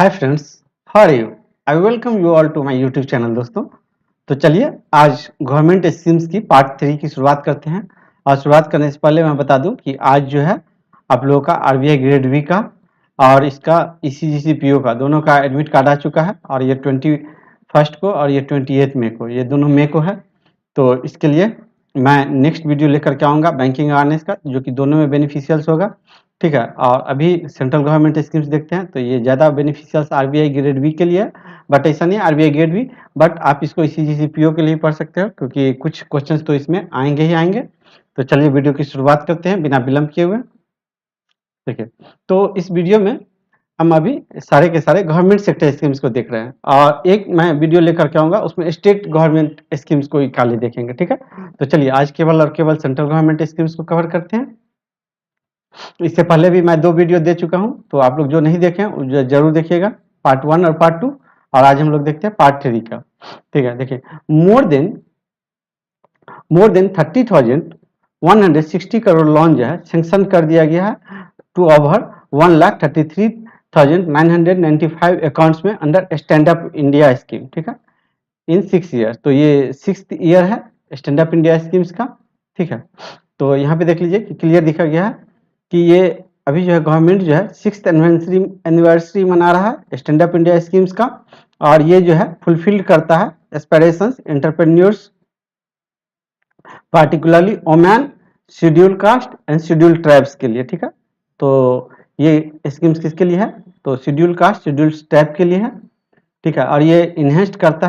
Hi friends, how are you? I welcome you all to my YouTube channel दोस्तों। तो चलिए आज government schemes की पार्ट 3 की शुरुआत करते हैं। और शुरुआत करने से पहले मैं बता दूं कि आज जो है आप लोगों का आरबीआई ग्रेड बी का और इसका ईसीजीसी पीओ का दोनों का एडमिट कार्ड आ चुका है। और ये 21 को और ये 28 मई को, ये दोनों मई को है। तो इसके लिए मैं नेक्स्ट वीडियो लेकर के आऊँगा बैंकिंग अवेयरनेस का, जो कि दोनों में बेनिफिशियल्स होगा। ठीक है, और अभी सेंट्रल गवर्नमेंट स्कीम्स देखते हैं। तो ये ज़्यादा बेनिफिशियल्स आरबीआई ग्रेड बी के लिए है, बट ऐसा नहीं है आरबीआई ग्रेड बी, बट आप इसको ईसीजीसी पीओ के लिए पढ़ सकते हो, क्योंकि कुछ क्वेश्चंस तो इसमें आएंगे ही आएंगे। तो चलिए वीडियो की शुरुआत करते हैं बिना विलंब किए हुए। देखिए, तो इस वीडियो में हम अभी सारे के सारे गवर्नमेंट सेक्टर स्कीम्स को देख रहे हैं, और एक मैं वीडियो लेकर के आऊँगा उसमें स्टेट गवर्नमेंट स्कीम्स को खाली देखेंगे। ठीक है, तो चलिए आज केवल और केवल सेंट्रल गवर्नमेंट स्कीम्स को कवर करते हैं। इससे पहले भी मैं 2 वीडियो दे चुका हूं, तो आप लोग जो नहीं देखे हैं जरूर देखिएगा, पार्ट 1 और पार्ट 2। और आज हम लोग देखते हैं पार्ट 3 का। ठीक है, देखिए, मोर देन 30,160 करोड़ लोन जो है सेंक्शन कर दिया गया है टू ओवर 1,33,995 अकाउंट्स में under stand up India scheme. ठीक है, इन 6 ईयर। तो ये 6th ईयर है स्टैंड अप इंडिया स्कीम्स का। ठीक है, तो यहाँ पे देख लीजिए कि क्लियर दिखा गया है कि ये अभी जो है गवर्नमेंट जो है 6th एनिवर्सरी मना रहा है स्टैंड अप इंडिया स्कीम्स का। और ये जो है फुलफिल करता है aspirations entrepreneurs, particularly woman, schedule caste and schedule tribes के लिए। ठीक है, तो ये स्कीम्स किसके लिए है? तो शेड्यूल कास्ट शेड्यूल ट्राइब के लिए है। ठीक है, और ये इन्हेंस करता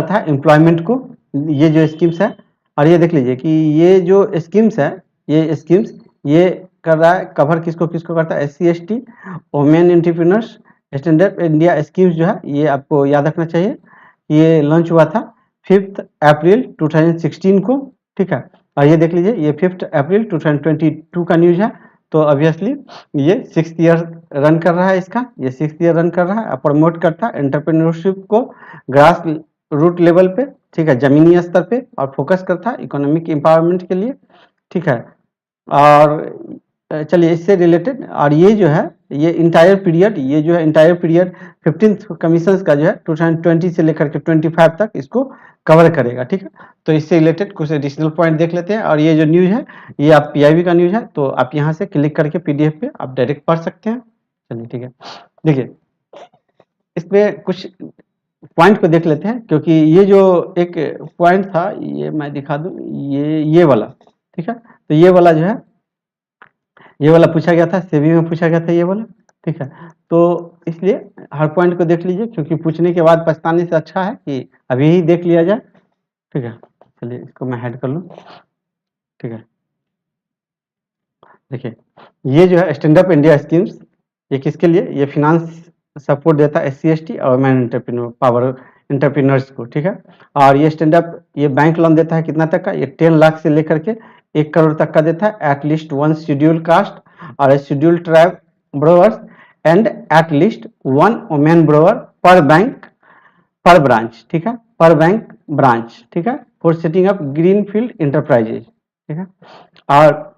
है एम्प्लॉयमेंट को, ये जो स्कीम्स है। और ये देख लीजिए कि ये जो स्कीम्स है, ये स्कीम्स ये कर रहा है कवर किसको किसको करता है? SC ST, women entrepreneurs. Stand up India schemes जो है ये आपको याद रखना चाहिए, ये लॉन्च हुआ था 5 अप्रैल 2016 को। ठीक है, और ये देख लीजिए ये 5 अप्रैल 2022 का न्यूज है। तो ऑब्वियसली ये 6th ईयर रन कर रहा है, इसका ये 6th ईयर रन कर रहा है। प्रमोट करता है एंटरप्रेन्योरशिप को ग्रास रूट लेवल पे। ठीक है, जमीनी स्तर पे, और फोकस करता है इकोनॉमिक एम्पावरमेंट के लिए। ठीक है, और चलिए इससे रिलेटेड, और ये जो है ये इंटायर पीरियड, ये जो है इंटायर पीरियड 15th कमीशन का जो है 2020 से लेकर के 25 तक इसको कवर करेगा। ठीक है, तो इससे रिलेटेड कुछ एडिशनल पॉइंट देख लेते हैं। और ये जो न्यूज है ये आप पीआईबी का न्यूज है, तो आप यहाँ से क्लिक करके पीडीएफ पे आप डायरेक्ट पढ़ सकते हैं। चलिए ठीक है, देखिए इसमें कुछ पॉइंट को देख लेते हैं, क्योंकि ये जो एक पॉइंट था ये मैं दिखा दूं, ये वाला। ठीक है, तो ये वाला जो है ये वाला पूछा गया था, सेबी में पूछा गया था ये वाला। ठीक है, तो इसलिए हर पॉइंट को देख लीजिए, क्योंकि पूछने के बाद पछताने से अच्छा है कि अभी ही देख लिया जाए। ठीक है, चलिए इसको मैं हेड कर लूँ। ठीक है, देखिए ये जो है स्टैंड अप इंडिया स्कीम्स, ये किसके लिए? ये फिनांस सपोर्ट देता है SC ST और मैन एंटरप्रेन्योर्स को। ठीक है, और ये स्टैंड अप ये बैंक लोन देता है कितना तक का? ये 10 लाख से लेकर के 1 करोड़ तक का देता है। एटलीस्ट 1 शेड्यूल कास्ट और schedule tribe borrowers and at least 1 women borrower per bank पर ब्रांच। ठीक है, पर बैंक ब्रांच। ठीक है, for setting up green field enterprises. ठीक है, और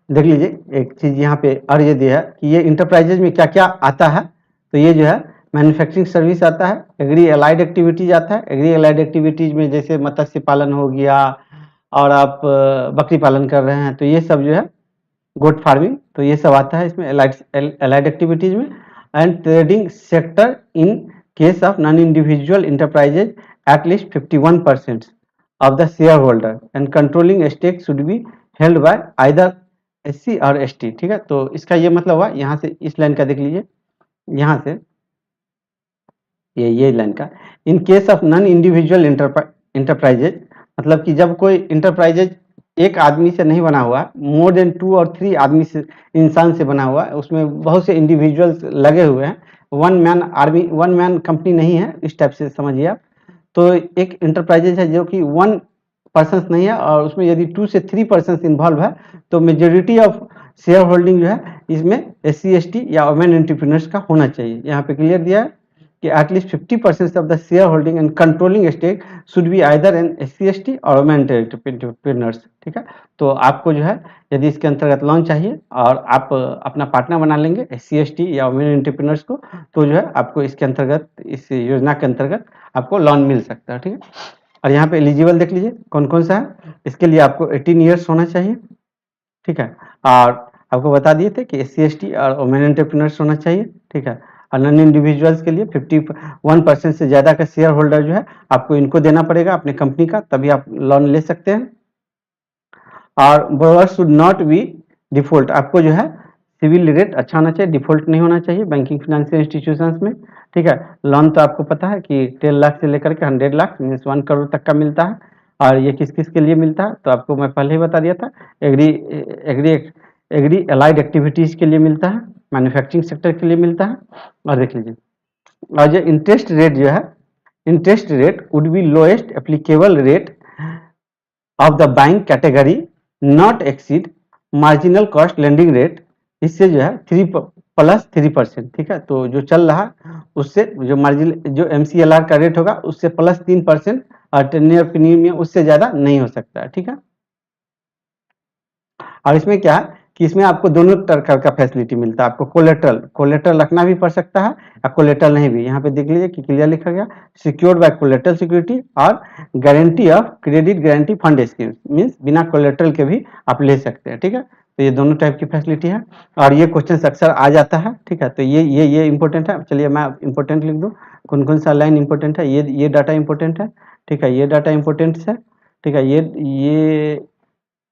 देख लीजिए एक चीज यहाँ पे और ये दिया है कि ये इंटरप्राइजेज में क्या क्या आता है। तो ये जो है मैन्युफैक्चरिंग सर्विस आता है, एग्री एलाइड एक्टिविटीज आता है। एग्री एलाइड एक्टिविटीज में जैसे मत्स्य पालन हो गया, और आप बकरी पालन कर रहे हैं, तो ये सब जो है गोट फार्मिंग, तो ये सब आता है इसमें एलाइड एक्टिविटीज में। And trading sector in case of non individual enterprises at least 51% of the shareholder and controlling stake should be held by either SC और ST। ठीक है, तो इसका ये मतलब हुआ, यहाँ से इस लाइन का देख लीजिए, यहाँ से ये लाइन का, इन case of non individual enterprises, मतलब कि जब कोई इंटरप्राइजेज एक आदमी से नहीं बना हुआ, मोर देन 2 और 3 आदमी से, इंसान से बना हुआ, उसमें बहुत से इंडिविजुअल्स लगे हुए हैं, वन मैन कंपनी नहीं है, इस टाइप से समझिए आप। तो एक इंटरप्राइजेज है जो कि 1 पर्सन नहीं है, और उसमें यदि 2 से 3 पर्सन इन्वॉल्व है, तो मेजोरिटी ऑफ शेयर होल्डिंग जो है इसमें SC ST या वुमेन एंटरप्रेन्योर्स का होना चाहिए। यहाँ पे क्लियर दिया है। कि at least 50% of the shareholding and controlling stake should be either an SC/ST और वुमेन एंटरप्रेन्योर्स। ठीक है, तो आपको जो है यदि इसके अंतर्गत लोन चाहिए और आप अपना पार्टनर बना लेंगे SC/ST या वुमेन एंटरप्रेन्योर्स को, तो जो है आपको इसके अंतर्गत, इस योजना के अंतर्गत आपको लोन मिल सकता है। ठीक है, और यहाँ पे एलिजिबल देख लीजिए कौन कौन सा है। इसके लिए आपको 18 ईयर्स होना चाहिए। ठीक है, और आपको बता दिए थे कि SC/ST और वुमेन एंटरप्रेन्योर्स होना चाहिए। ठीक है, और नॉन इंडिविजुअल्स के लिए 51% से ज़्यादा का शेयर होल्डर जो है आपको इनको देना पड़ेगा अपने कंपनी का, तभी आप लोन ले सकते हैं। और borrower should not be default, आपको जो है सिविल रेट अच्छा होना चाहिए, डिफॉल्ट नहीं होना चाहिए बैंकिंग फाइनेंशियल इंस्टीट्यूशंस में। ठीक है, लोन तो आपको पता है कि 10 लाख से लेकर के 100 लाख मीन्स 1 करोड़ तक का मिलता है। और ये किस किस के लिए मिलता है, तो आपको मैं पहले ही बता दिया था। Agri agri agri allied activities के लिए मिलता है, मैन्युफैक्चरिंग सेक्टर के लिए मिलता है। और देख लीजिए, और जो इंटरेस्ट रेट जो है, interest rate would be lowest applicable rate of the bank category not exceed marginal cost lending rate, इससे जो है 3+3%। ठीक है, तो जो चल रहा उससे जो मार्जिन जो MCLR का रेट होगा उससे +3% और 10 ईयर प्रीमियम उससे ज़्यादा नहीं हो सकता है। ठीक है, और इसमें क्या है कि इसमें आपको दोनों प्रकार का फैसिलिटी मिलता है। आपको कोलेट्रल रखना भी पड़ सकता है या कोलेट्रल नहीं भी। यहाँ पे देख लीजिए कि क्लियर लिखा गया, सिक्योर्ड बाय कोलेट्रल सिक्योरिटी और guarantee of credit guarantee fund scheme, means बिना कोलेट्रल के भी आप ले सकते हैं। ठीक है, तो ये दोनों टाइप की फैसिलिटी है और ये क्वेश्चन अक्सर आ जाता है। ठीक है, तो ये इंपॉर्टेंट है। चलिए मैं इंपॉर्टेंट लिख दूँ, कौन कौन सा लाइन इंपॉर्टेंट है। ये डाटा इंपॉर्टेंट है। ठीक है, ये डाटा इंपॉर्टेंट है। ठीक है,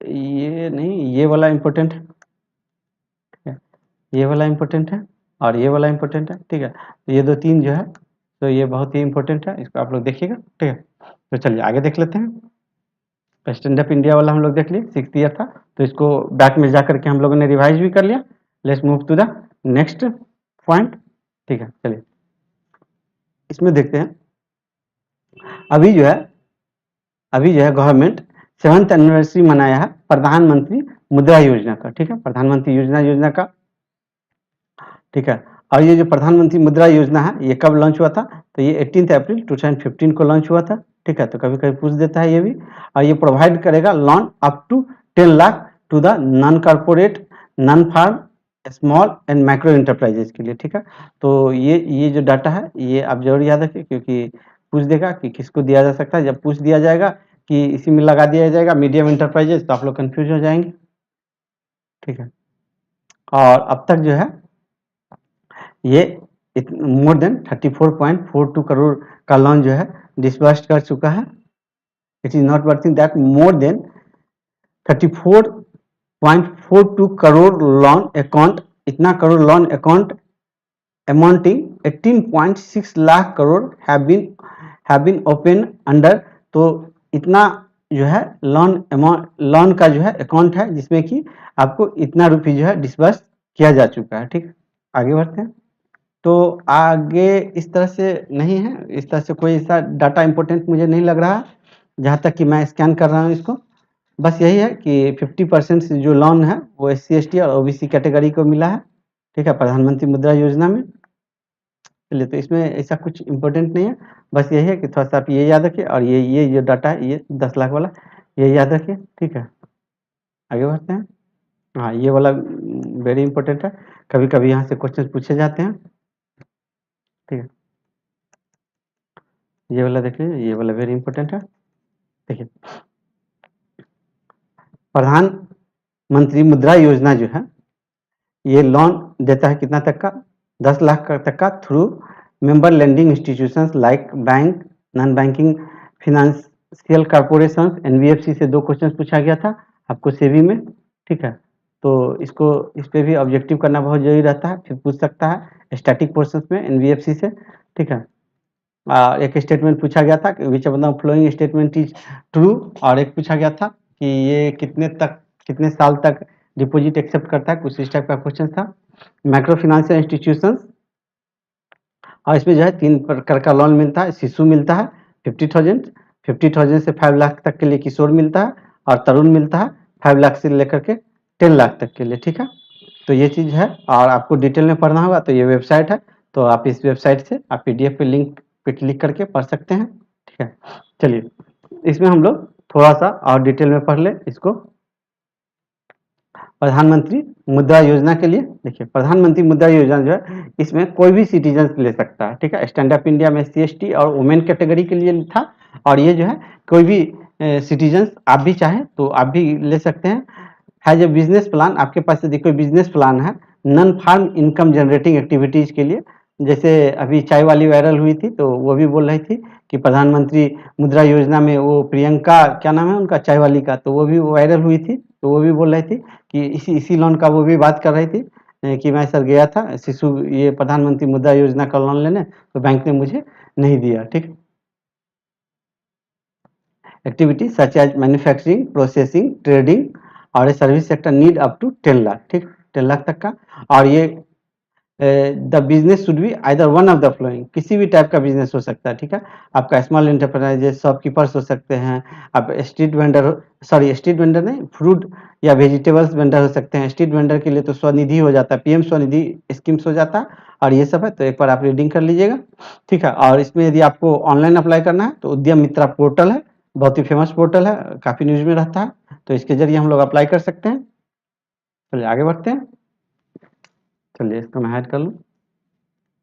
ये नहीं, ये वाला इम्पोर्टेंट है। ठीक है, ये वाला इम्पोर्टेंट है और ये वाला इम्पोर्टेंट है। ठीक है, तो ये 2-3 जो है, तो ये बहुत ही इम्पोर्टेंट है, इसको आप लोग देखिएगा। ठीक है, तो चलिए आगे देख लेते हैं। स्टैंड अप इंडिया वाला हम लोग देख लिए, 6th ईयर था, तो इसको बैक में जा करके हम लोगों ने रिवाइज भी कर लिया। Let's move to the next point. ठीक है, चलिए इसमें देखते हैं। अभी जो है गवर्नमेंट 7th एनिवर्सरी मनाया है प्रधानमंत्री मुद्रा योजना का। ठीक है, प्रधानमंत्री योजना का। ठीक है, और ये जो प्रधानमंत्री मुद्रा योजना है ये कब लॉन्च हुआ था, तो ये 18 अप्रैल 2015 को लॉन्च हुआ था। ठीक है, तो कभी कभी पूछ देता है ये भी। और ये प्रोवाइड करेगा loan up to 10 lakh to the non corporate, non farm, small and micro enterprises के लिए। ठीक है, तो ये जो डाटा है ये आप जरूर याद रखिए, क्योंकि पूछ देगा कि किसको दिया जा सकता है। जब पूछ दिया जाएगा कि इसी में लगा दिया जाएगा मीडियम एंटरप्राइजेज, तो आप लोग कंफ्यूज हो जाएंगे। ठीक है, और अब तक जो है ये मोर देन 34.42 करोड़ का लोन जो है डिसबर्स कर चुका है। It is not worthing that more than 34.42 crore loan account, इतना crore loan account amounting 18.6 lakh crore have been open under. तो इतना जो है लोन का जो है अकाउंट है जिसमें कि आपको इतना रुपये जो है डिसबर्स किया जा चुका है। ठीक, आगे बढ़ते हैं। तो आगे इस तरह से नहीं है, इस तरह से कोई ऐसा डाटा इंपॉर्टेंट मुझे नहीं लग रहा, जहाँ तक कि मैं स्कैन कर रहा हूँ इसको। बस यही है कि 50% से जो लोन है वो SC/ST और OBC कैटेगरी को मिला है। ठीक है, प्रधानमंत्री मुद्रा योजना में। चलिए, तो इसमें ऐसा कुछ इंपॉर्टेंट नहीं है, बस यही है कि थोड़ा सा आप ये याद रखिए और ये जो डाटा है ये 10 लाख वाला ये याद रखिए। ठीक है, आगे बढ़ते हैं। हाँ, ये वाला वेरी इंपॉर्टेंट है, कभी कभी यहाँ से क्वेश्चन पूछे जाते हैं। ठीक है, ये वाला देखिए, ये वाला वेरी इंपॉर्टेंट है। देखिए, प्रधानमंत्री मुद्रा योजना जो है ये लोन देता है कितना तक का, 10 लाख तक का through member lending institutions like bank, non banking financial corporation, NBFC से 2 क्वेश्चन पूछा गया था आपको सेवी में। ठीक है, तो इस पे भी ऑब्जेक्टिव करना बहुत जरूरी रहता है, फिर पूछ सकता है स्टैटिक पोर्शन में NBFC से। ठीक है, एक स्टेटमेंट पूछा गया था which of the following statement is true, और एक पूछा गया था कि ये कितने साल तक डिपॉजिट एक्सेप्ट करता है, कुछ इस टाइप का क्वेश्चन था। माइक्रो फाइनेंशियल इंस्टीट्यूशंस, और इसमें जो है 3 प्रकार का लोन मिलता है। शिशु मिलता है 50,000 से 5 लाख तक के लिए किशोर मिलता है, और तरुण मिलता है 5 लाख से लेकर के 10 लाख तक के लिए। ठीक है, तो ये चीज़ है और आपको डिटेल में पढ़ना होगा तो ये वेबसाइट है, तो आप इस वेबसाइट से आप PDF पे लिंक पे क्लिक करके पढ़ सकते हैं। ठीक है, चलिए इसमें हम लोग थोड़ा सा और डिटेल में पढ़ ले इसको। प्रधानमंत्री मुद्रा योजना के लिए देखिए, प्रधानमंत्री मुद्रा योजना जो है इसमें कोई भी सिटीजन ले सकता है। ठीक है, स्टैंड अप इंडिया में SC/ST और वुमेन कैटेगरी के लिए था, और ये जो है कोई भी सिटीजन आप भी चाहें तो आप भी ले सकते हैं। हैज ए बिजनेस प्लान, आपके पास यदि कोई बिजनेस प्लान है non farm income generating activities के लिए, जैसे अभी चाय वाली वायरल हुई थी तो वो भी बोल रही थी कि प्रधानमंत्री मुद्रा योजना में वो प्रियंका, क्या नाम है उनका, चाय वाली का, तो वो भी वायरल हुई थी, तो वो भी बोल रही थी कि इसी लोन का वो भी बात कर रही थी कि मैं सर गया था शिशु ये प्रधानमंत्री मुद्रा योजना का लोन लेने, तो बैंक ने मुझे नहीं दिया। ठीक, activity such as manufacturing, processing, trading और service sector need up to 10 lakh. ठीक, 10 लाख तक का। और ये the business should be either one of the following, किसी भी टाइप का बिजनेस हो सकता है। ठीक है, आपका स्मॉल एंटरप्राइजेज, शॉपकीपर्स हो सकते हैं, आप street vendor, sorry street vendor नहीं, फ्रूट या वेजिटेबल्स वेंडर हो सकते हैं। स्ट्रीट वेंडर के लिए तो स्वनिधि हो जाता है, PM स्वनिधि स्कीम्स हो जाता है, और ये सब है, तो एक बार आप रीडिंग कर लीजिएगा। ठीक है, और इसमें यदि आपको ऑनलाइन अप्लाई करना है तो उद्यम मित्रा पोर्टल है, बहुत ही फेमस पोर्टल है, काफ़ी न्यूज़ में रहता है, तो इसके जरिए हम लोग अप्लाई कर सकते हैं। चलिए आगे बढ़ते हैं। चलिए इसको मैं ऐड कर लूँ।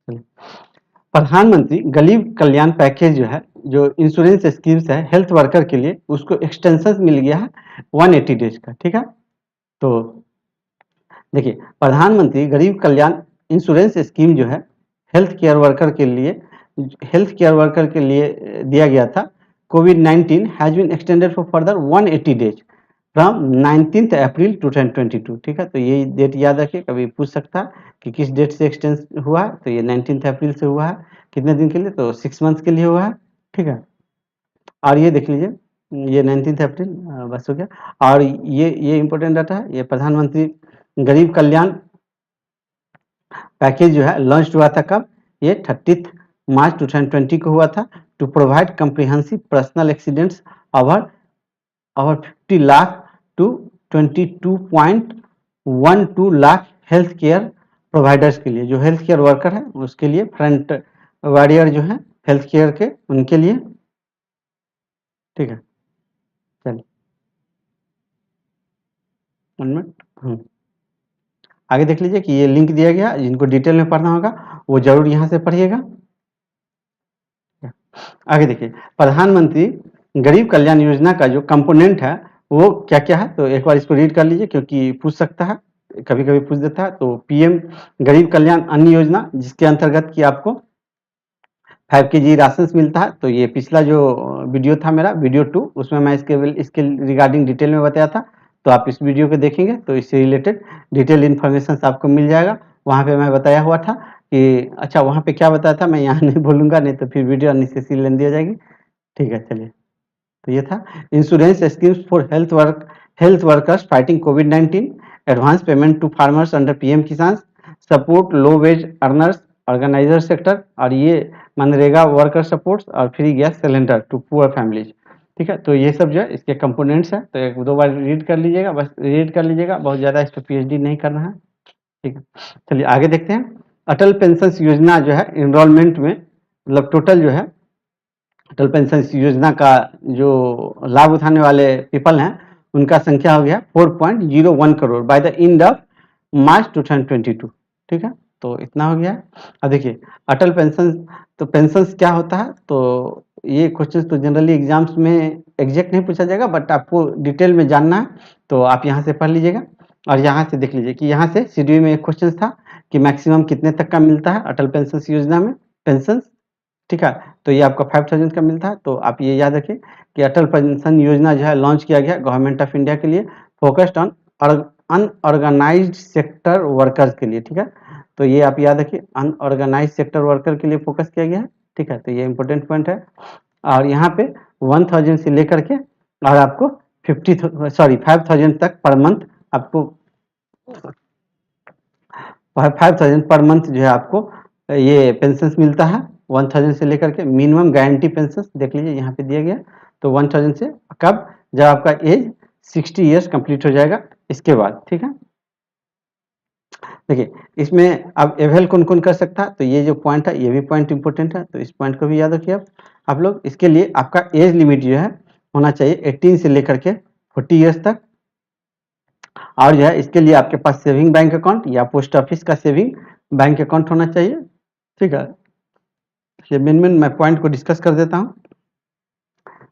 चलिए, प्रधानमंत्री गरीब कल्याण पैकेज जो है, जो इंश्योरेंस स्कीम्स है हेल्थ वर्कर के लिए, उसको एक्सटेंशन मिल गया है 180 डेज का। ठीक है, तो देखिए प्रधानमंत्री गरीब कल्याण इंश्योरेंस स्कीम जो है हेल्थ केयर वर्कर के लिए, दिया गया था। COVID-19 has been extended for further 180 days from 19 April 2022। ठीक है, तो ये डेट याद रखिए, कभी पूछ सकता है कि किस डेट से एक्सटेंड हुआ है, तो ये 19 अप्रैल से हुआ है। कितने दिन के लिए, तो 6 मंथ्स के लिए हुआ है। ठीक है, और ये देख लीजिए, ये 19 अप्रैल बस हो गया। और ये इंपॉर्टेंट डाटा है, ये प्रधानमंत्री गरीब कल्याण पैकेज जो है लॉन्च हुआ था कब, ये 30 मार्च 2020 को हुआ था, to provide comprehensive personal accidents over 50 lakh to 22.12 lakh health care providers के लिए, जो हेल्थ केयर वर्कर है उसके लिए, फ्रंट वॉरियर जो है हेल्थ केयर के, उनके लिए। ठीक है, चलिए 1 मिनट। आगे देख लीजिए कि ये लिंक दिया गया, जिनको डिटेल में पढ़ना होगा वो जरूर यहाँ से पढ़िएगा। आगे देखिए, प्रधानमंत्री गरीब कल्याण योजना का जो कंपोनेंट है वो क्या क्या है, तो एक बार इसको रीड कर लीजिए, क्योंकि पूछ सकता है, कभी कभी पूछ देता है। तो PM गरीब कल्याण अन्न योजना, जिसके अंतर्गत कि आपको 5 kg राशन मिलता है। तो ये पिछला जो वीडियो था मेरा, वीडियो 2, उसमें मैं इसके रिगार्डिंग डिटेल में बताया था, तो आप इस वीडियो को देखेंगे तो इससे रिलेटेड डिटेल इन्फॉर्मेशन आपको मिल जाएगा। वहाँ पे मैं बताया हुआ था कि, अच्छा वहाँ पे क्या बताया था मैं यहाँ नहीं बोलूँगा, नहीं तो फिर वीडियो अननेसेसरी लेंदी हो जाएगी। ठीक है, चलिए, तो ये था insurance schemes for health workers fighting COVID-19, advance payment to farmers under PM Kisan, support low wage earners, organiser sector, और ये मनरेगा वर्कर सपोर्ट्स, और free gas cylinder to poor families. ठीक है, तो ये सब जो है इसके कंपोनेंट्स हैं, तो 1-2 बार रीड कर लीजिएगा, बस रीड कर लीजिएगा, बहुत ज़्यादा इस पर PhD नहीं करना है। ठीक है, चलिए आगे देखते हैं। अटल पेंशन योजना जो है इनरोलमेंट में, मतलब टोटल जो है अटल पेंशन योजना का जो लाभ उठाने वाले पीपल हैं उनका संख्या हो गया 4.01 crore by the end of March 2022। ठीक है, तो इतना हो गया है। अब देखिए अटल पेंशन, तो पेंशन क्या होता है, तो ये क्वेश्चन तो जनरली एग्जाम्स में एग्जैक्ट नहीं पूछा जाएगा, बट आपको डिटेल में जानना है तो आप यहाँ से पढ़ लीजिएगा। और यहाँ से देख लीजिए कि यहाँ से शेड्यूल में एक क्वेश्चन था कि मैक्सिमम कितने तक का मिलता है अटल पेंशन योजना में पेंशन। ठीक है, तो ये आपका 5000 का मिलता है। तो आप ये याद रखें कि अटल पेंशन योजना जो है लॉन्च किया गया गवर्नमेंट ऑफ इंडिया के लिए, focused on unorganised sector workers के लिए। ठीक है, तो ये आप याद रखिए, अनऑर्गेनाइज्ड सेक्टर वर्कर के लिए फोकस किया गया है। ठीक है, तो ये इंपॉर्टेंट पॉइंट है। और यहाँ पे 1000 से लेकर के और आपको 5000 तक पर मंथ आपको 5000 पर मंथ जो है आपको ये पेंशन मिलता है। 1000 से लेकर के मिनिमम गारंटी पेंशन देख लीजिए यहाँ पे दिया गया। तो 1000 से कब, जब आपका एज 60 ईयर्स कंप्लीट हो जाएगा इसके बाद। ठीक है, देखिए इसमें अब एवेल कौन कौन कर सकता है, तो ये जो पॉइंट है ये भी पॉइंट इंपॉर्टेंट है, तो इस पॉइंट को भी याद रखिए आप लोग। इसके लिए आपका एज लिमिट जो है होना चाहिए 18 से लेकर के 40 ईयर्स तक, और जो है इसके लिए आपके पास सेविंग बैंक अकाउंट या पोस्ट ऑफिस का सेविंग बैंक अकाउंट होना चाहिए, ठीक है। ये मेन मैं पॉइंट को डिस्कस कर देता हूँ।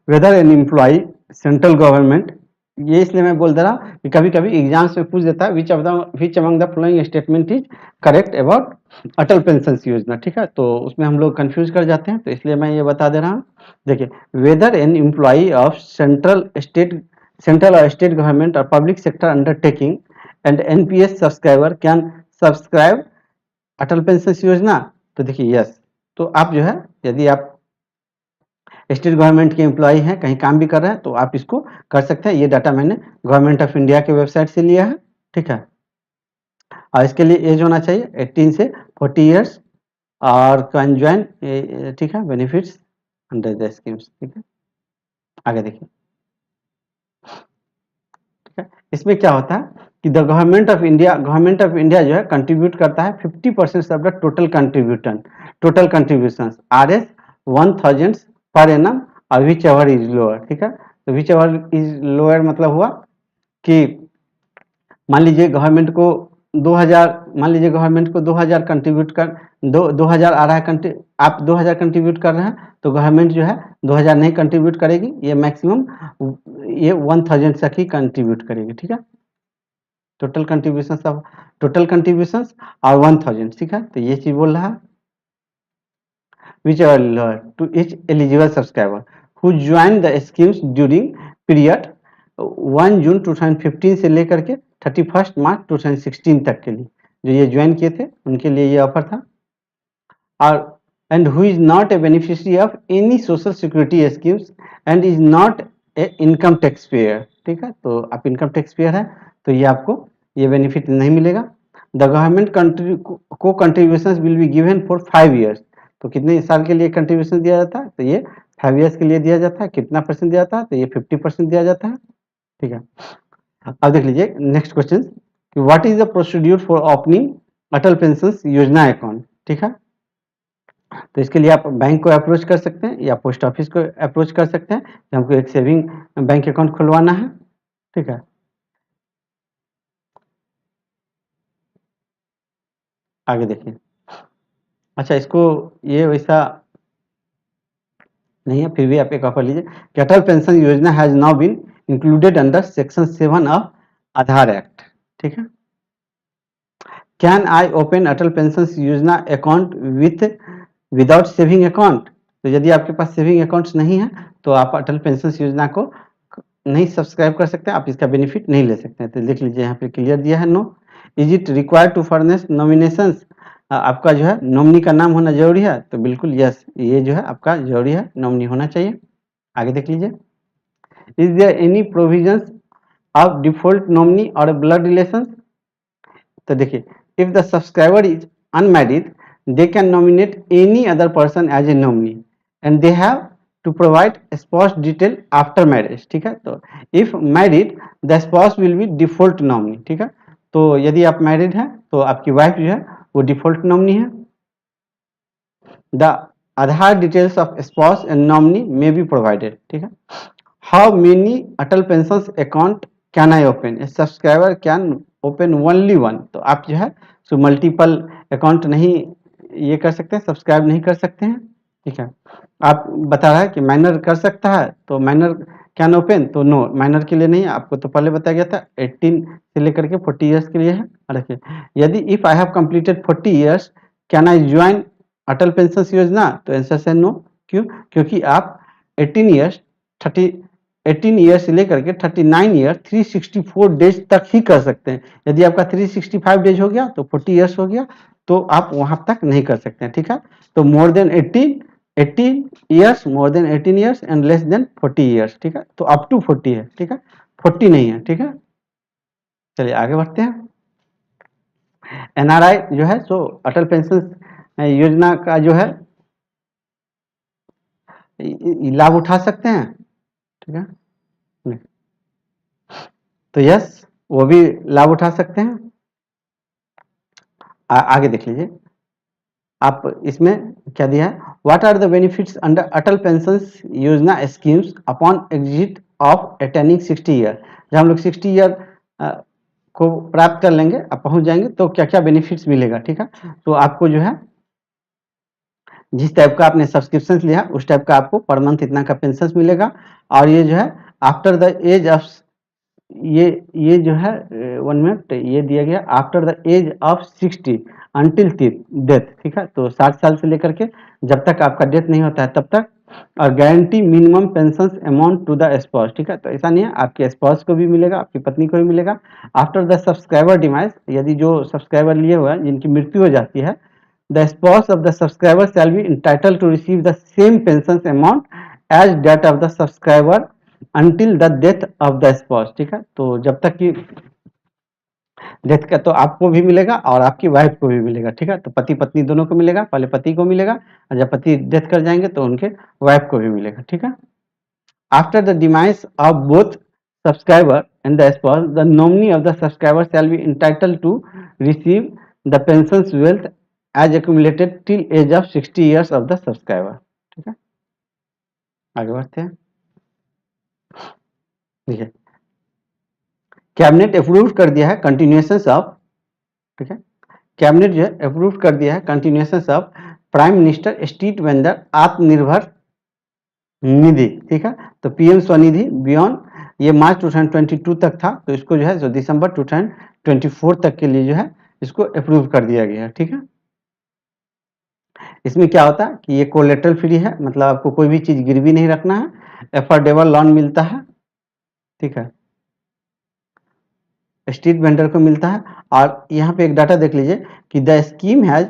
Whether an employ central government, ये इसलिए मैं बोल दे रहा हूँ कि कभी कभी एग्जाम्स में पूछ देता है which among the following statement is correct about Atal pension योजना, ठीक है, तो उसमें हम लोग कंफ्यूज कर जाते हैं, तो इसलिए मैं ये बता दे रहा हूँ। देखिए whether an employ of central और स्टेट गवर्नमेंट और public sector undertaking and NPS subscriber can subscribe Atal pension Yojana, तो देखिए यस, तो आप जो है यदि आप स्टेट गवर्नमेंट के एम्प्लॉय हैं, कहीं काम भी कर रहे हैं, तो आप इसको कर सकते हैं। ये डाटा मैंने गवर्नमेंट ऑफ इंडिया के वेबसाइट से लिया है, ठीक है। और इसके लिए एज होना चाहिए 18 से 40 ईयर्स और कैन ज्वाइन, ठीक है, बेनिफिट्स अंडर द स्कीम्स, ठीक है। आगे देखिए, ठीक है, इसमें क्या होता है कि द गवर्नमेंट ऑफ इंडिया जो है कंट्रीब्यूट करता है 50% of the total contribution R S 1000 per annum, और विच एवर इज लोअर, ठीक है। तो विच एवर इज लोअर मतलब हुआ कि मान लीजिए गवर्नमेंट को 2000, मान लीजिए गवर्नमेंट को 2000 कंट्रीब्यूट कर 2000 आ रहा है, आप 2000 कंट्रीब्यूट कर रहे हैं, तो गवर्नमेंट जो है 2000 नहीं कंट्रीब्यूट करेगी, ये मैक्सिमम ये 1000 तक ही कंट्रीब्यूट करेगी, ठीक है। टोटल कंट्रीब्यूशंस और 1000, ठीक है, तो ये चीज बोल रहा है। Which are lower to each eligible subscriber who joined the schemes during period 1 जून 2015 से लेकर के 31 मार्च 2016 तक के लिए जो ये ज्वाइन किए थे उनके लिए ये ऑफर था। और and who is not a beneficiary of any social security schemes and is not a income tax payer, ठीक है, तो आप इनकम टैक्स पेयर है तो ये आपको ये बेनिफिट नहीं मिलेगा। द गवर्नमेंट को contribution will be given for 5 years, तो कितने साल के लिए कंट्रीब्यूशन दिया जाता है, तो ये 5 ईयर्स के लिए दिया जाता है। कितना परसेंट दिया जाता है, तो ये 50% दिया जाता है, ठीक है। अब देख लीजिए next question, what is the procedure for opening Atal pension Yojana account, ठीक है। तो इसके लिए आप बैंक को अप्रोच कर सकते हैं या पोस्ट ऑफिस को अप्रोच कर सकते हैं कि हमको एक सेविंग बैंक अकाउंट खुलवाना है, ठीक है। आगे देखिए, अच्छा इसको ये वैसा नहीं है, फिर भी आप एक ऑफर लीजिए कि Atal pension Yojana has now been included under section 7 of Aadhaar act, ठीक है। Can I open Atal pension Yojana account without saving account, तो यदि आपके पास सेविंग अकाउंट्स नहीं है तो आप अटल पेंशन योजना को नहीं सब्सक्राइब कर सकते, आप इसका बेनिफिट नहीं ले सकते हैं। तो देख लीजिए यहाँ पे क्लियर दिया है, no. Is it required to furnish nominations, आपका जो है नॉमिनी का नाम होना जरूरी है, तो बिल्कुल यस, ये जो है आपका जरूरी है, नॉमिनी होना चाहिए। आगे देख लीजिए, is there any provisions of default nominee और ब्लड रिलेशंस, तो देखिए if the subscriber is unmarried they can nominate any other person as a nominee and they have to provide spouse detail after marriage, ठीक है। तो if married the spouse will be default nominee, ठीक है। तो यदि आप married हैं तो आपकी वाइफ जो है वो डिफॉल्ट नॉमिनी है। The Aadhaar details of spouse and nominee may be provided, ठीक है। How many Atal pension account can I open, subscriber can open only one, तो आप जो है सो मल्टीपल अकाउंट नहीं ये कर सकते हैं, सब्सक्राइब नहीं कर सकते हैं, ठीक है। आप बता रहा है कि माइनर कर सकता है, तो माइनर कैन ओपन, तो नो, माइनर के लिए नहीं, आपको तो पहले बताया गया था 18 से लेकर के 40 ईयर्स के लिए है। देखिए यदि if I have completed 40 years can I join Atal pension Yojana, तो आंसर है नो। क्यों, क्योंकि आप 18 ईयर्स 18 ईयर से लेकर के 39 ईयर 364 डेज तक ही कर सकते हैं। यदि आपका 365 डेज हो गया तो 40 ईयर्स हो गया, तो आप वहां तक नहीं कर सकते हैं, ठीक है। तो more than 18 years, more than 18 years and less than 40 years, ठीक है। तो अप टू 40 है, ठीक है, 40 नहीं है, ठीक है। चलिए आगे बढ़ते हैं। एनआरआई जो है सो अटल पेंशन योजना का जो है लाभ उठा सकते हैं, ठीक है। तो यस वो भी लाभ उठा सकते हैं। आगे देख लीजिए, आप इसमें क्या दिया है, what are the benefits under Atal pension Yojana schemes upon exit of attaining 60 year. जब हम लोग 60 ईयर को प्राप्त कर लेंगे, अब पहुंच जाएंगे तो क्या क्या बेनिफिट्स मिलेगा, ठीक है। तो आपको जो है जिस टाइप का आपने सब्सक्रिप्शन लिया उस टाइप का आपको पर मंथ इतना का पेंशन मिलेगा। और ये जो है आफ्टर द एज ऑफ, ये जो है 1 मिनट, ये दिया गया after the age of 60 until death, ठीक है। तो 60 साल से लेकर के जब तक आपका डेथ नहीं होता है तब तक। और guarantee minimum pension amount to the spouse, ठीक है। तो ऐसा नहीं है, आपके स्पाउस को भी मिलेगा, आपकी पत्नी को भी मिलेगा। आफ्टर द सब्सक्राइबर डिमाइस, यदि जो सब्सक्राइबर लिए हुए हैं जिनकी मृत्यु हो जाती है, the spouse of the subscriber shall be entitled to receive the same pension amount as that of the subscriber until the death of the spouse, ठीक है। तो जब तक कि डेथ का तो आपको भी मिलेगा और आपकी वाइफ को भी मिलेगा, ठीक है। तो पति पत्नी दोनों को मिलेगा, पहले पति को मिलेगा और जब पति डेथ कर जाएंगे तो उनके वाइफ को भी मिलेगा, ठीक है। After the demise of both subscriber and the spouse, the nominee of the subscriber shall be entitled to receive the pension's wealth as accumulated till age of 60 years of the subscriber, ठीक है। आगे बढ़ते हैं, देखिए cabinet approve कर दिया है continuation of, ठीक है। कैबिनेट जो है अप्रूव कर दिया है continuation of prime minister street vendor Atmanirbhar Nidhi, ठीक है। तो पीएम स्वनिधि बियॉन्ड, ये मार्च 2022 तक था, तो इसको जो है जो दिसंबर 2024 तक के लिए जो है इसको अप्रूव कर दिया गया है, ठीक है। इसमें क्या होता है कि ये कोलेटरल फ्री है, मतलब आपको कोई भी चीज गिरवी नहीं रखना है, एफोर्डेबल लोन मिलता है, ठीक है, स्ट्रीट वेंडर को मिलता है। और यहाँ पे एक डाटा देख लीजिए कि द स्कीम हैज,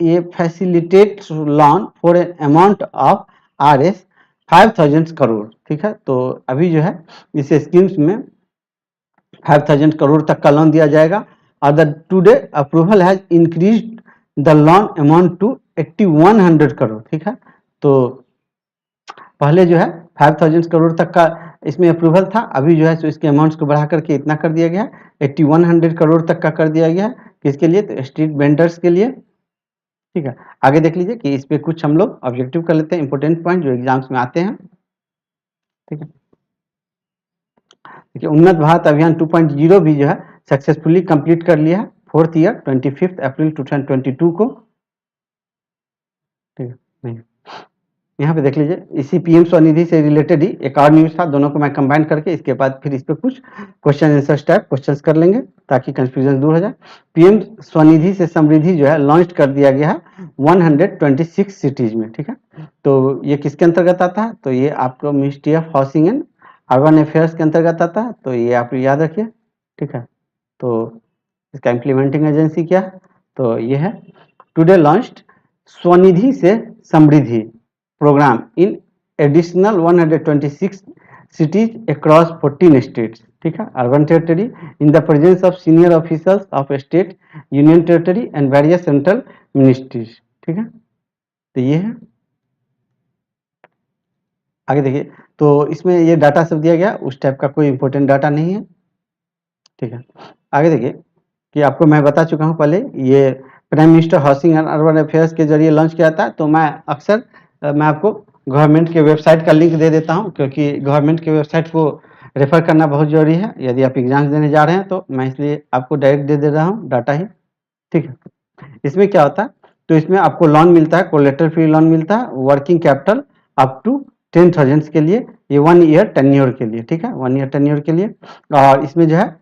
ये facilitate loan for an amount of RS 5000 crore, ठीक है। तो अभी जो है इस स्कीम्स में 5000 करोड़ तक का लोन दिया जाएगा। और the today approval has increased the loan amount to 8100 crore, ठीक है। तो पहले जो है 5000 करोड़ तक का इसमें अप्रूवल था, अभी जो है तो इसके अमाउंट्स को बढ़ा करके इतना कर दिया गया है, 8100 करोड़ तक का कर दिया गया है। किसके लिए, तो स्ट्रीट वेंडर्स के लिए, ठीक है। आगे देख लीजिए कि इस पे कुछ हम लोग ऑब्जेक्टिव कर लेते हैं, इंपोर्टेंट पॉइंट जो एग्जाम्स में आते हैं, ठीक है। देखिए उन्नत भारत अभियान 2.0 भी जो है सक्सेसफुली कंप्लीट कर लिया है 4th ईयर 25 अप्रैल 2022 को, ठीक है। नहीं, यहाँ पे देख लीजिए इसी पीएम स्वनिधि से रिलेटेड ही एक और न्यूज था, दोनों को मैं कंबाइन करके इसके बाद फिर इस पे कुछ क्वेश्चन आंसर टाइप क्वेश्चंस कर लेंगे ताकि कंफ्यूजन दूर हो जाए। पीएम स्वनिधि से समृद्धि जो है लॉन्च कर दिया गया है 126 सिटीज में, ठीक है। तो ये किसके अंतर्गत आता है, तो ये आपको ministry of housing and urban affairs के अंतर्गत आता है, तो ये आप याद रखिए, ठीक है। तो इसका इम्प्लीमेंटिंग एजेंसी क्या है, तो ये है टुडे लॉन्च्ड स्वनिधि से समृद्धि program in additional 126 cities across 14 states, ठीक है, urban territory in the presence of senior officials of state, union territory and various central ministries, ठीक है। तो ये है, आगे देखिए तो इसमें ये डाटा सब दिया गया, उस टाइप का कोई इंपॉर्टेंट डाटा नहीं है, ठीक है। आगे देखिए कि आपको मैं बता चुका हूँ पहले, ये prime minister housing and urban affairs के जरिए लॉन्च किया था। तो मैं अक्सर मैं आपको गवर्नमेंट के वेबसाइट का लिंक दे देता हूं, क्योंकि गवर्नमेंट के वेबसाइट को रेफर करना बहुत जरूरी है यदि आप एग्जाम्स देने जा रहे हैं, तो मैं इसलिए आपको डायरेक्ट दे रहा हूं डाटा ही, ठीक है। इसमें क्या होता है, तो इसमें आपको लोन मिलता है, कोलेटरल फ्री लोन मिलता है, वर्किंग कैपिटल अप टू 10,000 के लिए, ये 1 ईयर टेन्योर के लिए, ठीक है, 1 ईयर टेन्योर के लिए। और इसमें जो है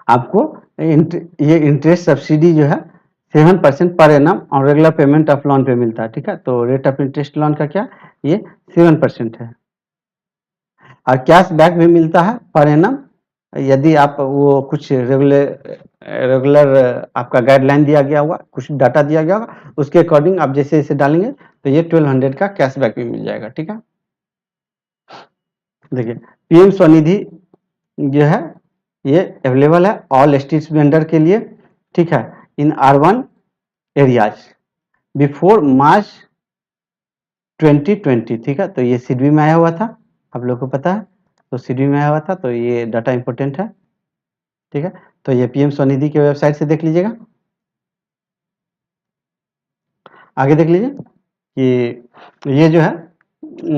आपको ये इंटरेस्ट सब्सिडी जो है 7% पर एनम और रेगुलर पेमेंट ऑफ लोन पे मिलता है, ठीक है। तो रेट ऑफ इंटरेस्ट लोन का क्या, ये 7% है। और कैश बैक भी मिलता है पर एनम, यदि आप वो कुछ रेगुलर आपका गाइडलाइन दिया गया होगा, कुछ डाटा दिया गया होगा, उसके अकॉर्डिंग आप जैसे जैसे डालेंगे तो ये 1200 का कैशबैक भी मिल जाएगा, ठीक है। देखिए पीएम स्वनिधि जो है ये अवेलेबल है ऑल स्ट्रीट वेंडर के लिए, ठीक है, इन अर्बन एरियाज बिफोर मार्च 2020, ठीक है। तो ये सिडबी में आया हुआ था, आप लोग को पता है, तो सिडबी में आया हुआ था, तो ये डाटा इंपॉर्टेंट है। ठीक है। तो ये पीएम स्वनिधि के वेबसाइट से देख लीजिएगा। आगे देख लीजिए कि ये जो है,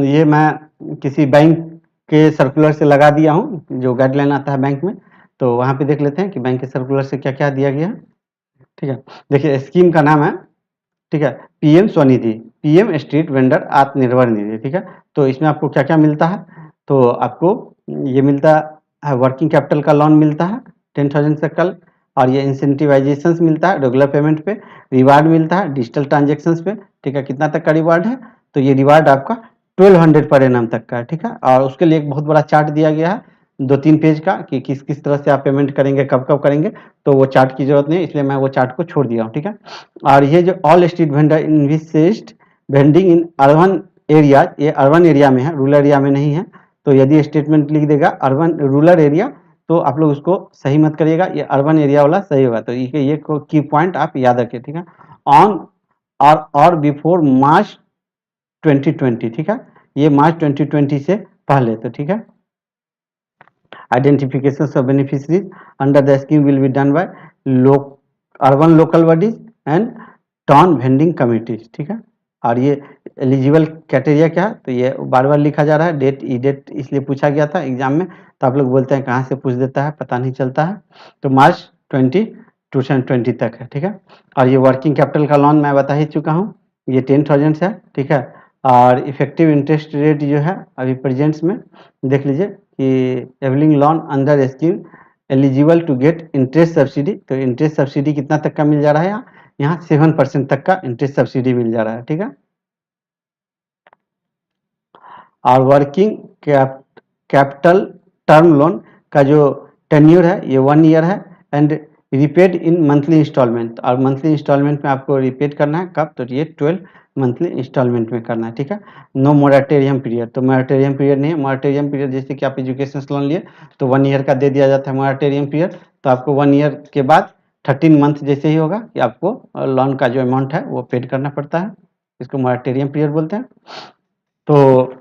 ये मैं किसी बैंक के सर्कुलर से लगा दिया हूँ, जो गाइडलाइन आता है बैंक में। तो वहाँ पे देख लेते हैं कि बैंक के सर्कुलर से क्या क्या दिया गया है। ठीक है, देखिए स्कीम का नाम है, ठीक है, PM Svanidhi, PM street vendor Atmanirbhar Nidhi. ठीक है, तो इसमें आपको क्या क्या मिलता है, तो आपको ये मिलता है, वर्किंग कैपिटल का लोन मिलता है 10,000 से कल, और ये इंसेंटिवाइजेशन मिलता है रेगुलर पेमेंट पे, रिवार्ड मिलता है डिजिटल ट्रांजेक्शन पे। ठीक है, कितना तक का रिवार्ड है, तो ये रिवार्ड आपका 1200 पर एनम तक का है। ठीक है, और उसके लिए एक बहुत बड़ा चार्ट दिया गया है 2-3 पेज का, कि किस किस तरह से आप पेमेंट करेंगे, कब कब करेंगे। तो वो चार्ट की जरूरत नहीं, इसलिए मैं वो चार्ट को छोड़ दिया हूँ। ठीक है, और ये जो all street vendor envisaged vending in urban area, ये अर्बन एरिया में है, रूरल एरिया में नहीं है। तो यदि स्टेटमेंट लिख देगा अर्बन रूरल एरिया, तो आप लोग उसको सही मत करिएगा, ये अर्बन एरिया वाला सही होगा। तो ये की पॉइंट आप याद रखिए। ठीक है, ऑन और बिफोर मार्च 2020। ठीक है, ये मार्च 2020 से पहले। तो ठीक है, identification of beneficiaries under the scheme will be done by urban local bodies and town vending committees। ठीक है, और ये एलिजिबल क्राइटेरिया क्या है, तो ये बार बार लिखा जा रहा है, डेट ई डेट इसलिए पूछा गया था एग्जाम में। तो आप लोग बोलते हैं कहाँ से पूछ देता है, पता नहीं चलता है। तो मार्च 2020 तक है। ठीक है, और ये वर्किंग कैपिटल का लोन मैं बता ही चुका हूँ, ये 10,000 है। ठीक है, और इफेक्टिव इंटरेस्ट रेट जो है अभी प्रेजेंट्स में देख लीजिए कि availing loan under scheme eligible to get interest subsidy. तो इंटरेस्ट सब्सिडी कितना तक का मिल जा रहा है, यहाँ 7% तक का इंटरेस्ट सब्सिडी मिल जा रहा है। ठीक है, और वर्किंग कैपिटल टर्म लोन का जो टेन्यूर है ये 1 ईयर है, and repaid in monthly installment. और मंथली इंस्टॉलमेंट में आपको रिपेड करना है कब, तो ये 12 मंथली इंस्टॉलमेंट में करना है। ठीक है, नो मोरेटोरियम पीरियड, तो मोरेटोरियम पीरियड नहीं है। मोरेटोरियम पीरियड जैसे कि आप एजुकेशन लोन लिए तो 1 ईयर का दे दिया जाता है मोरेटोरियम पीरियड। तो आपको 1 ईयर के बाद 13 मंथ जैसे ही होगा कि आपको लोन का जो अमाउंट है वो पेड करना पड़ता है, इसको मोरेटोरियम पीरियड बोलते हैं। तो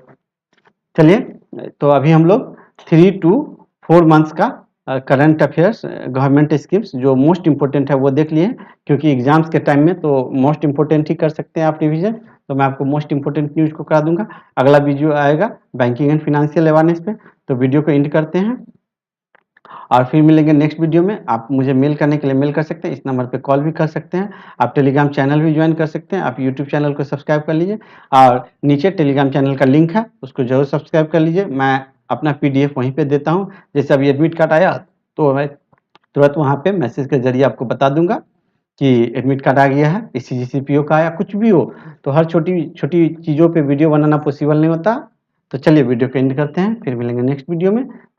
चलिए, तो अभी हम लोग 3 to 4 मंथ्स का करंट अफेयर्स गवर्नमेंट स्कीम्स जो मोस्ट इंपोर्टेंट है वो देख लिए, क्योंकि एग्जाम्स के टाइम में तो मोस्ट इंपोर्टेंट ही कर सकते हैं आप रिवीजन। तो मैं आपको मोस्ट इंपोर्टेंट न्यूज को करा दूंगा। अगला वीडियो आएगा बैंकिंग एंड फाइनेंशियल अवेयरनेस पे। तो वीडियो को एंड करते हैं और फिर मिलेंगे नेक्स्ट वीडियो में। आप मुझे मेल करने के लिए मेल कर सकते हैं, इस नंबर पे कॉल भी कर सकते हैं। आप टेलीग्राम चैनल भी ज्वाइन कर सकते हैं, आप यूट्यूब चैनल को सब्सक्राइब कर लीजिए, और नीचे टेलीग्राम चैनल का लिंक है उसको जरूर सब्सक्राइब कर लीजिए। मैं अपना PDF वहीं पे देता हूँ। जैसे अभी एडमिट कार्ड आया तो मैं तुरंत वहाँ पे मैसेज के जरिए आपको बता दूंगा कि एडमिट कार्ड आ गया है, CGCPO का आया, कुछ भी हो। तो हर छोटी छोटी चीज़ों पे वीडियो बनाना पॉसिबल नहीं होता। तो चलिए वीडियो को एंड करते हैं, फिर मिलेंगे नेक्स्ट वीडियो में। तब